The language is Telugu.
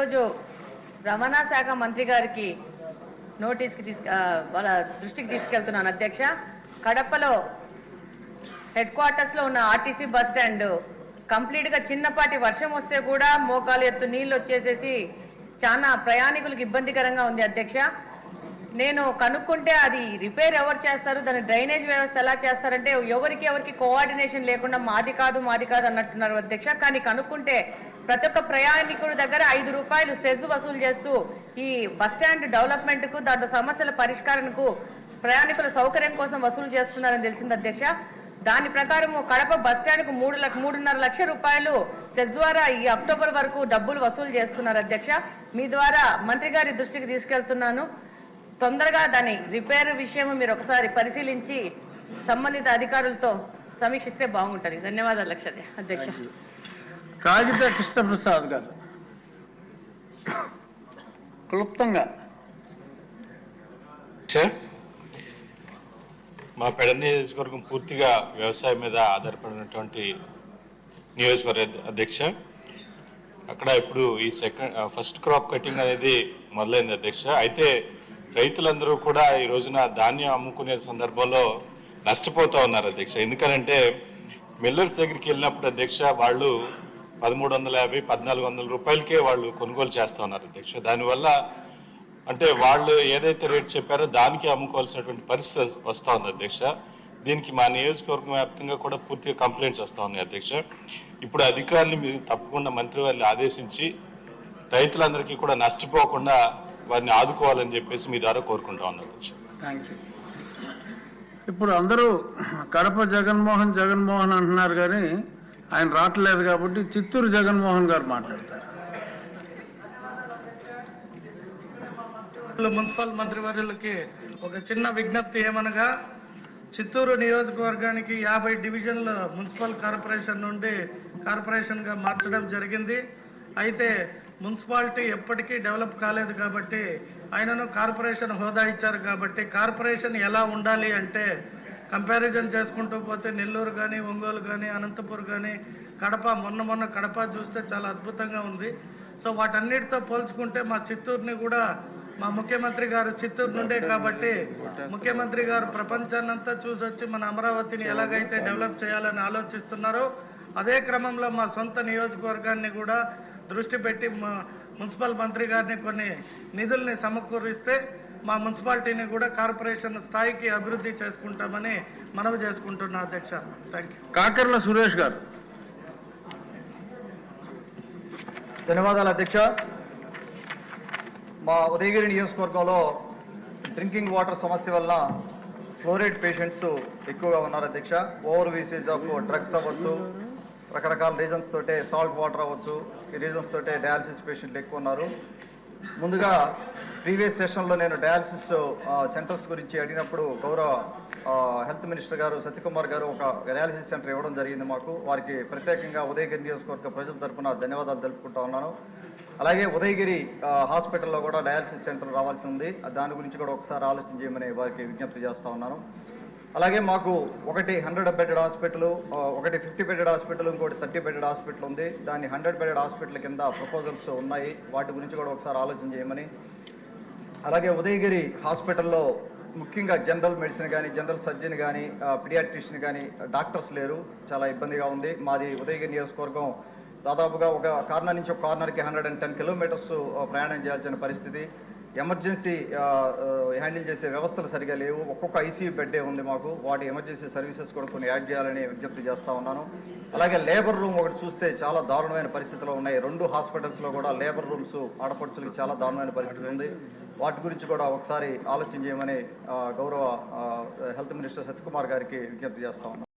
ఈరోజు రవాణా శాఖ మంత్రి గారికి వాళ్ళ దృష్టికి తీసుకెళ్తున్నాను అధ్యక్ష. కడపలో హెడ్ క్వార్టర్స్లో ఉన్న ఆర్టీసీ బస్ స్టాండ్ కంప్లీట్గా చిన్నపాటి వర్షం వస్తే కూడా మోకాలు ఎత్తు నీళ్ళు వచ్చేసేసి చాలా ప్రయాణికులకు ఇబ్బందికరంగా ఉంది అధ్యక్ష. నేను కనుక్కుంటే అది రిపేర్ ఎవరు చేస్తారు, దాని డ్రైనేజ్ వ్యవస్థ ఎలా చేస్తారంటే ఎవరికి కోఆర్డినేషన్ లేకుండా మాది కాదు అన్నట్టున్నారు అధ్యక్ష. కానీ కనుక్కుంటే ప్రతి ఒక్క ప్రయాణికుడి దగ్గర 5 రూపాయలు సెజ్ వసూలు చేస్తూ ఈ బస్టాండ్ డెవలప్మెంట్కు దాంట్లో సమస్యల పరిష్కారానికి ప్రయాణికుల సౌకర్యం కోసం వసూలు చేస్తున్నారని తెలిసింది అధ్యక్ష. దాని ప్రకారం కడప బస్టాండ్కు 3.5 లక్షల రూపాయలు సెజ్ ద్వారా ఈ అక్టోబర్ వరకు డబ్బులు వసూలు చేసుకున్నారు అధ్యక్ష. మీ ద్వారా మంత్రి గారి దృష్టికి తీసుకెళ్తున్నాను. తొందరగా దాని రిపేర్ విషయం మీరు ఒకసారి పరిశీలించి సంబంధిత అధికారులతో సమీక్షిస్తే బాగుంటుంది. ధన్యవాదాలు అధ్యక్ష. కాగిత కృష్ణప్రసాద్ గారు క్లుప్తంగా. మా పెడ నియోజకవర్గం పూర్తిగా వ్యవసాయం మీద ఆధారపడినటువంటి నియోజకవర్గ అధ్యక్ష. అక్కడ ఇప్పుడు ఈ ఫస్ట్ క్రాప్ కటింగ్ అనేది మొదలైంది అధ్యక్ష. అయితే రైతులందరూ కూడా ఈ రోజున ధాన్యం అమ్ముకునే సందర్భంలో నష్టపోతూ ఉన్నారు అధ్యక్ష. ఎందుకనంటే మిల్లర్స్ దగ్గరికి వెళ్ళినప్పుడు అధ్యక్ష వాళ్ళు 1350, 1400 రూపాయలకే వాళ్ళు కొనుగోలు చేస్తూ ఉన్నారు అధ్యక్ష. దానివల్ల అంటే వాళ్ళు ఏదైతే రేట్ చెప్పారో దానికి అమ్ముకోవాల్సినటువంటి పరిస్థితి వస్తూ ఉంది అధ్యక్ష. దీనికి మా నియోజకవర్గం వ్యాప్తంగా కూడా పూర్తిగా కంప్లైంట్స్ వస్తూ ఉన్నాయి అధ్యక్ష. ఇప్పుడు అధికారులు మీరు తప్పకుండా మంత్రి వారిని ఆదేశించి రైతులందరికీ కూడా నష్టపోకుండా వారిని ఆదుకోవాలని చెప్పేసి మీ ద్వారా కోరుకుంటా ఉన్నారు అధ్యక్ష. Thank you. ఇప్పుడు అందరూ కడప జగన్మోహన్ అంటున్నారు, కానీ ఆయన రావట్లేదు కాబట్టి చిత్తూరు జగన్మోహన్ గారు మాట్లాడతారు. మున్సిపల్ మంత్రివర్యులకి ఒక చిన్న విజ్ఞప్తి ఏమనగా, చిత్తూరు నియోజకవర్గానికి 50 డివిజన్లు మున్సిపల్ కార్పొరేషన్ నుండి కార్పొరేషన్గా మార్చడం జరిగింది. అయితే మున్సిపాలిటీ ఎప్పటికీ డెవలప్ కాలేదు కాబట్టి ఆయనను కార్పొరేషన్ హోదా ఇచ్చారు కాబట్టి కార్పొరేషన్ ఎలా ఉండాలి అంటే కంపారిజన్ చేసుకుంటూ పోతే నెల్లూరు కానీ, ఒంగోలు కానీ, అనంతపూర్ కానీ, కడప మొన్న కడప చూస్తే చాలా అద్భుతంగా ఉంది. సో వాటన్నిటితో పోల్చుకుంటే మా చిత్తూరుని కూడా మా ముఖ్యమంత్రి గారు చిత్తూరు నుండే కాబట్టి ముఖ్యమంత్రి గారు ప్రపంచాన్నంతా చూసొచ్చి మన అమరావతిని ఎలాగైతే డెవలప్ చేయాలని ఆలోచిస్తున్నారో అదే క్రమంలో మా సొంత నియోజకవర్గాన్ని కూడా దృష్టి పెట్టి మా మున్సిపల్ మంత్రి గారిని కొన్ని నిధుల్ని సమకూరిస్తే మా మున్సిపాలిటీని కూడా కార్పొరేషన్ స్థాయికి అభివృద్ధి చేసుకుంటామని మనవి చేసుకుంటున్నా అధ్యక్ష. Thank you. కాకర్ల సురేష్ గారు. ధన్యవాదాలు అధ్యక్ష. మా ఉదయగిరి నియోజకవర్గంలో డ్రింకింగ్ వాటర్ సమస్య వల్ల ఫ్లోరైడ్ పేషెంట్స్ ఎక్కువగా ఉన్నారు అధ్యక్ష. ఓవర్ యూసేజ్ ఆఫ్ డ్రగ్స్ అవ్వచ్చు, రకరకాల రీజన్స్ తోటే సాల్ట్ వాటర్ అవ్వచ్చు, ఈ రీజన్స్ తోటే డయాలసిస్ పేషెంట్లు ఎక్కువ ఉన్నారు. ముందుగా ప్రీవియస్ సెషన్లో నేను డయాలసిస్ సెంటర్స్ గురించి అడిగినప్పుడు గౌరవ హెల్త్ మినిస్టర్ గారు సత్యకుమార్ గారు ఒక డయాలసిస్ సెంటర్ ఇవ్వడం జరిగింది మాకు. వారికి ప్రత్యేకంగా ఉదయగిరి నియోజకవర్గ ప్రజల తరఫున ధన్యవాదాలు తెలుపుకుంటా ఉన్నాను. అలాగే ఉదయగిరి హాస్పిటల్లో కూడా డయాలసిస్ సెంటర్ రావాల్సి ఉంది, దాని గురించి కూడా ఒకసారి ఆలోచన చేయమని వారికి విజ్ఞప్తి చేస్తూ ఉన్నాను. అలాగే మాకు ఒకటి 100 బెడెడ్ హాస్పిటల్, ఒకటి 50 బెడెడ్ హాస్పిటల్, ఇంకోటి 30 బెడెడ్ హాస్పిటల్ ఉంది. దాన్ని 100 బెడెడ్ హాస్పిటల్ కింద ప్రపోజల్స్ ఉన్నాయి, వాటి గురించి కూడా ఒకసారి ఆలోచన చేయమని. అలాగే ఉదయగిరి హాస్పిటల్లో ముఖ్యంగా జనరల్ మెడిసిన్ కానీ, జనరల్ సర్జన్ కానీ, పీడియాట్రిషియన్ కానీ డాక్టర్స్ లేరు, చాలా ఇబ్బందిగా ఉంది. మాది ఉదయగిరి నియోజకవర్గం దాదాపుగా ఒక కార్నర్ నుంచి ఒక కార్నర్కి 110 కిలోమీటర్స్ ప్రయాణం చేయాల్సిన పరిస్థితి. ఎమర్జెన్సీ హ్యాండిల్ చేసే వ్యవస్థలు సరిగా లేవు. ఒక్కొక్క ఐసీయూ బెడ్డే ఉంది మాకు. వాటి ఎమర్జెన్సీ సర్వీసెస్ కూడా కొన్ని యాడ్ చేయాలని విజ్ఞప్తి చేస్తూ ఉన్నాను. అలాగే లేబర్ రూమ్ ఒకటి చూస్తే చాలా దారుణమైన పరిస్థితిలో ఉన్నాయి. 2 హాస్పిటల్స్లో కూడా లేబర్ రూమ్స్ ఆడపడుచులకు చాలా దారుణమైన పరిస్థితి ఉంది. వాటి గురించి కూడా ఒకసారి ఆలోచన చేయమని గౌరవ హెల్త్ మినిస్టర్ సత్యకుమార్ గారికి విజ్ఞప్తి చేస్తా ఉన్నాను.